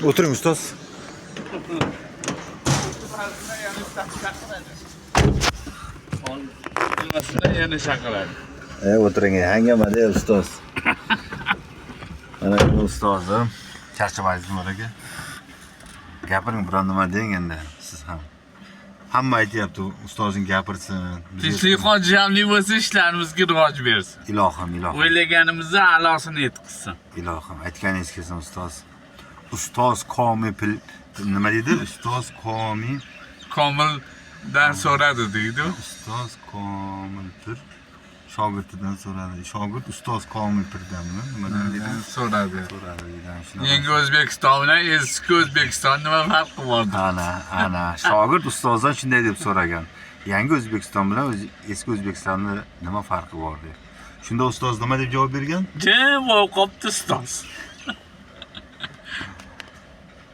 O'tiring ustoz. Yana chaqiradi. O'tiring, hangamada ustoz. Mana bu ustozim. Charchamaysiz nimaga? Gapiring biron nima deng endi siz ham. Hamma aytyapti, ustozing gapirsin. Tinchlik xotirjamlik bo'lsa, ishlarimizga rivoj bersin. Ilohim, ilohim. O'ylaganimizni a'losini yetkazsin. Ilohim, aytganingiz kelsin ustoz. Ustoz komil nima deydi? Ustoz Komildan so'radi deydi. Ustoz Komilpir shogirdidan so'radi. Shogird ustoz Komilpirdanmi? Nima deydi? So'radi. Degan shuni. Yangi O'zbekiston bilan eski O'zbekiston nima farqi bor? Ana, shogird ustozdan shunday deb so'ragan. Yangi O'zbekiston bilan eski O'zbekistonni nima farqi bor deb. Shunda ustoz nima deb javob bergan? Jim bo'lib qopti ustoz.